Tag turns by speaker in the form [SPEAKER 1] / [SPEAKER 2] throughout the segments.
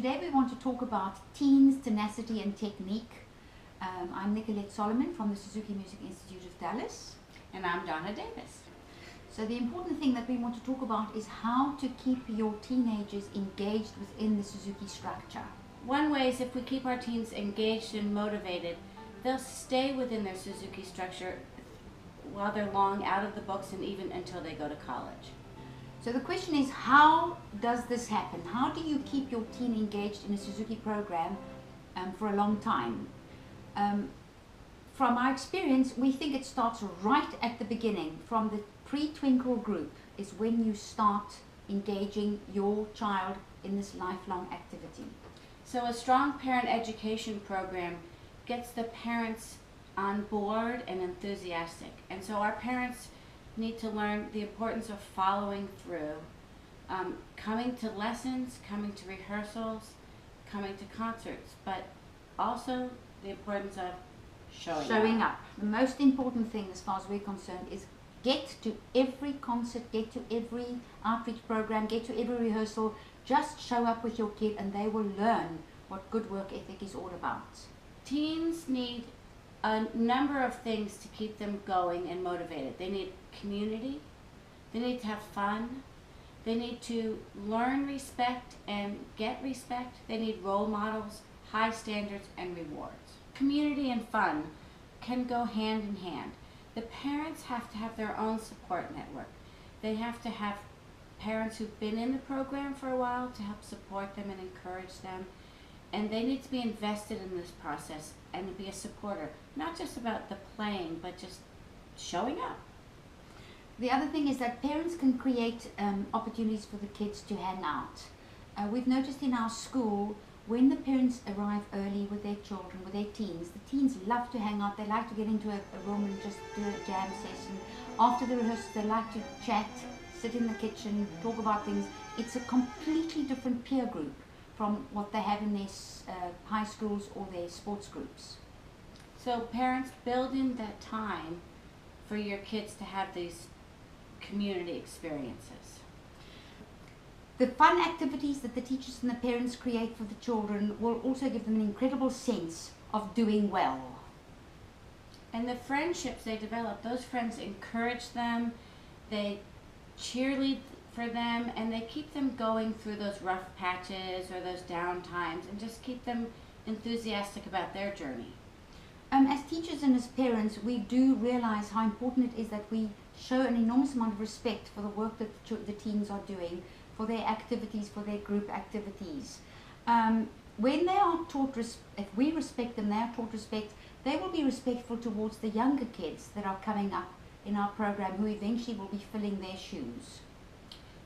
[SPEAKER 1] today we want to talk about teens, tenacity and technique. I'm Nicolette Solomon from the Suzuki Music Institute of Dallas.
[SPEAKER 2] And I'm Donna Davis.
[SPEAKER 1] So the important thing that we want to talk about is how to keep your teenagers engaged within the Suzuki structure.
[SPEAKER 2] One way is if we keep our teens engaged and motivated, they'll stay within their Suzuki structure while they're long out of the books and even until they go to college.
[SPEAKER 1] So the question is, how does this happen? How do you keep your teen engaged in a Suzuki program for a long time? From our experience, we think it starts right at the beginning. From the pre-twinkle group is when you start engaging your child in this lifelong activity.
[SPEAKER 2] So a strong parent education program gets the parents on board and enthusiastic. And so our parents need to learn the importance of following through, coming to lessons, coming to rehearsals, coming to concerts, but also the importance of showing up.
[SPEAKER 1] The most important thing as far as we're concerned is get to every concert, get to every outreach program, get to every rehearsal. Just show up with your kid and they will learn what good work ethic is all about.
[SPEAKER 2] Teens need a number of things to keep them going and motivated. They need community, they need to have fun, they need to learn respect and get respect, they need role models, high standards, and rewards. Community and fun can go hand in hand. The parents have to have their own support network. They have to have parents who've been in the program for a while to help support them and encourage them. And they need to be invested in this process and be a supporter, not just about the playing, but just showing up.
[SPEAKER 1] The other thing is that parents can create opportunities for the kids to hang out. We've noticed in our school, when the parents arrive early with their children, with their teens, the teens love to hang out. They like to get into a room and just do a jam session. After the rehearsal, they like to chat, sit in the kitchen, talk about things. It's a completely different peer group from what they have in their high schools or their sports groups.
[SPEAKER 2] So parents, build in that time for your kids to have these community experiences.
[SPEAKER 1] The fun activities that the teachers and the parents create for the children will also give them an incredible sense of doing well.
[SPEAKER 2] And the friendships they develop, those friends encourage them, they cheerlead for them, and they keep them going through those rough patches or those down times and just keep them enthusiastic about their journey.
[SPEAKER 1] As teachers and as parents, we do realize how important it is that we show an enormous amount of respect for the work that the teens are doing, for their activities, for their group activities. When they are taught, if we respect them, they are taught respect, they will be respectful towards the younger kids that are coming up in our program who eventually will be filling their shoes.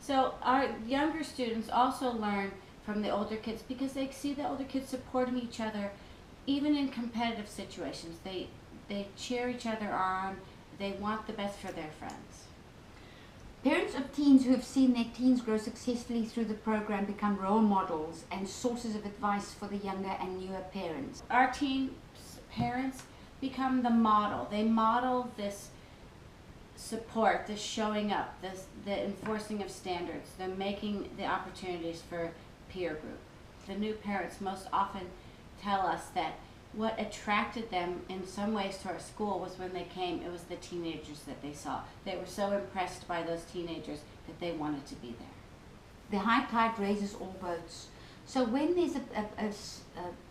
[SPEAKER 2] So our younger students also learn from the older kids because they see the older kids supporting each other even in competitive situations. They cheer each other on, they want the best for their friends.
[SPEAKER 1] Parents of teens who have seen their teens grow successfully through the program become role models and sources of advice for the younger and newer parents.
[SPEAKER 2] Our teen parents become the model. They model this support, this showing up, the enforcing of standards, the making the opportunities for peer group. The new parents most often tell us that what attracted them in some ways to our school was when they came, it was the teenagers that they saw. They were so impressed by those teenagers that they wanted to be there.
[SPEAKER 1] The high tide raises all boats. So when there's a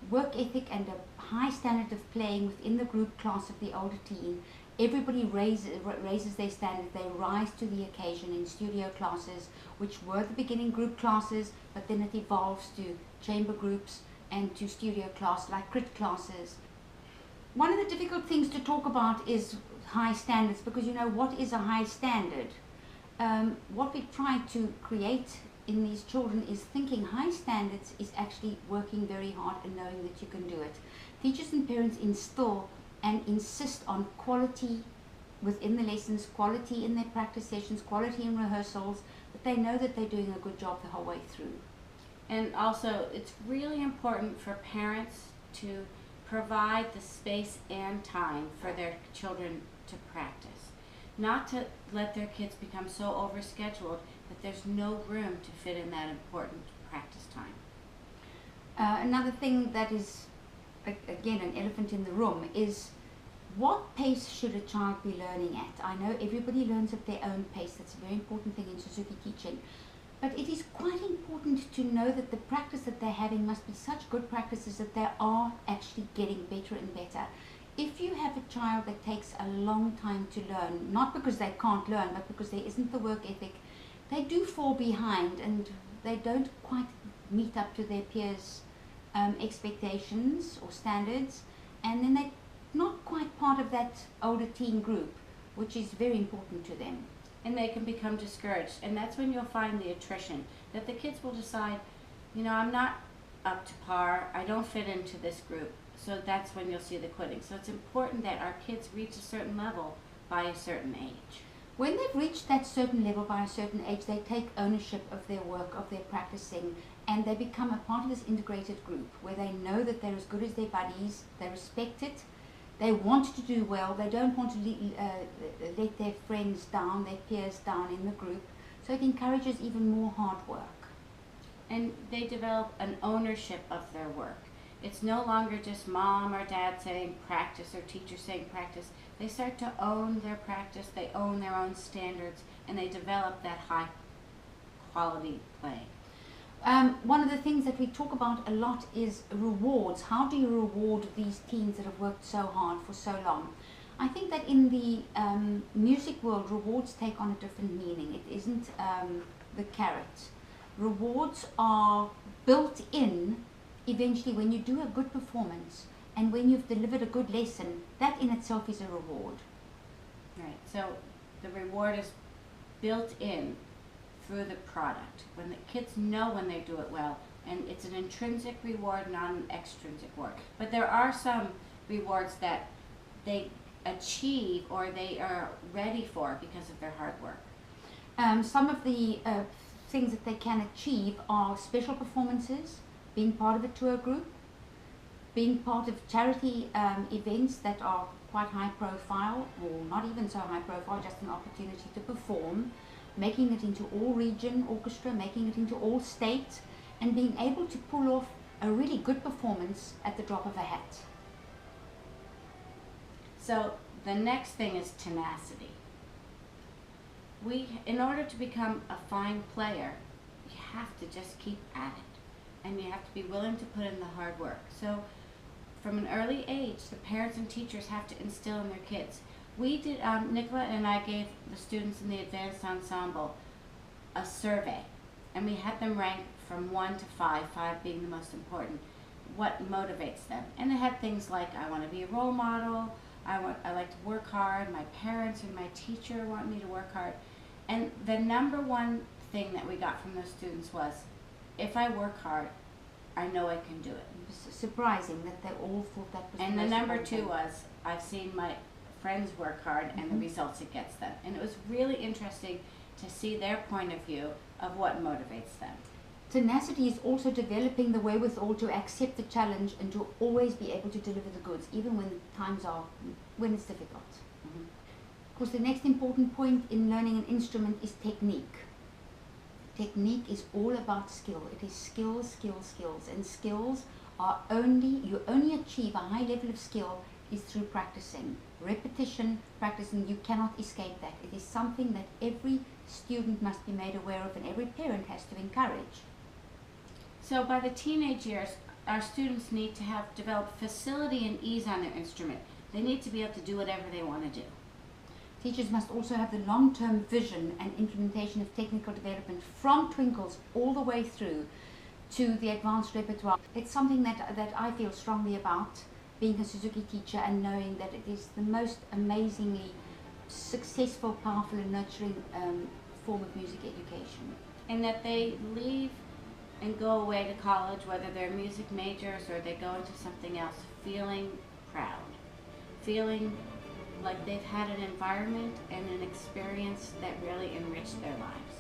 [SPEAKER 1] work ethic and a high standard of playing within the group class of the older teen, everybody raises their standard. They rise to the occasion in studio classes, which were the beginning group classes, but then it evolves to chamber groups and to studio class like crit classes. One of the difficult things to talk about is high standards, because you know, what is a high standard? What we try to create in these children is thinking high standards is actually working very hard and knowing that you can do it. Teachers and parents instill and insist on quality within the lessons, quality in their practice sessions, quality in rehearsals, but they know that they're doing a good job the whole way through.
[SPEAKER 2] And also, it's really important for parents to provide the space and time for their children to practice. Not to let their kids become so overscheduled that there's no room to fit in that important practice time.
[SPEAKER 1] Another thing that is, again, an elephant in the room is what pace should a child be learning at? I know everybody learns at their own pace. That's a very important thing in Suzuki teaching. But it is quite important to know that the practice that they're having must be such good practices that they are actually getting better and better. If you have a child that takes a long time to learn, not because they can't learn, but because there isn't the work ethic, they do fall behind and they don't quite meet up to their peers' expectations or standards, and then they're not quite part of that older teen group, which is very important to them.
[SPEAKER 2] And they can become discouraged, and that's when you'll find the attrition, that the kids will decide, you know, I'm not up to par, I don't fit into this group, so that's when you'll see the quitting. So it's important that our kids reach a certain level by a certain age.
[SPEAKER 1] When they've reached that certain level by a certain age, they take ownership of their work, of their practicing, and they become a part of this integrated group where they know that they're as good as their buddies, they respect it, they want to do well, they don't want to let their friends down, their peers down in the group, so it encourages even more hard work.
[SPEAKER 2] And they develop an ownership of their work. It's no longer just mom or dad saying practice or teacher saying practice. They start to own their practice, they own their own standards, and they develop that high quality playing.
[SPEAKER 1] One of the things that we talk about a lot is rewards. How do you reward these teens that have worked so hard for so long? I think that in the music world, rewards take on a different meaning. It isn't the carrot. Rewards are built in eventually when you do a good performance and when you've delivered a good lesson. That in itself is a reward.
[SPEAKER 2] Right, so the reward is built in through the product. When the kids know when they do it well, and it's an intrinsic reward, not an extrinsic reward. But there are some rewards that they achieve or they are ready for because of their hard work.
[SPEAKER 1] Some of the things that they can achieve are special performances, being part of a tour group, being part of charity events that are quite high profile or not even so high profile, just an opportunity to perform, making it into all region orchestra, making it into all state, and being able to pull off a really good performance at the drop of a hat.
[SPEAKER 2] So the next thing is tenacity. In order to become a fine player, you have to just keep at it, and you have to be willing to put in the hard work. So from an early age, the parents and teachers have to instill in their kids. We did, Nicola and I gave the students in the advanced ensemble a survey, and we had them rank from 1 to 5, 5 being the most important, what motivates them. And it had things like, I want to be a role model, I like to work hard, my parents and my teacher want me to work hard. And the number one thing that we got from those students was, if I work hard, I know I can do it.
[SPEAKER 1] It was surprising that they all thought that was
[SPEAKER 2] And
[SPEAKER 1] the
[SPEAKER 2] the
[SPEAKER 1] most
[SPEAKER 2] number
[SPEAKER 1] important
[SPEAKER 2] 2
[SPEAKER 1] thing.
[SPEAKER 2] was, I've seen my friends work hard and the results it gets them. And it was really interesting to see their point of view of what motivates them.
[SPEAKER 1] Tenacity is also developing the wherewithal to accept the challenge and to always be able to deliver the goods, even when it's difficult.
[SPEAKER 2] Mhm.
[SPEAKER 1] Of course, the next important point in learning an instrument is technique. Technique is all about skill. It is skills, skills, skills. And skills are you only achieve a high level of skill is through practicing. Repetition, practicing, you cannot escape that. It is something that every student must be made aware of and every parent has to encourage.
[SPEAKER 2] So by the teenage years, our students need to have developed facility and ease on their instrument. They need to be able to do whatever they want to do.
[SPEAKER 1] Teachers must also have the long-term vision and implementation of technical development from twinkles all the way through to the advanced repertoire. It's something that I feel strongly about, being a Suzuki teacher and knowing that it is the most amazingly successful, powerful and nurturing form of music education.
[SPEAKER 2] And that they leave and go away to college, whether they're music majors or they go into something else, feeling proud, feeling like they've had an environment and an experience that really enriched their lives.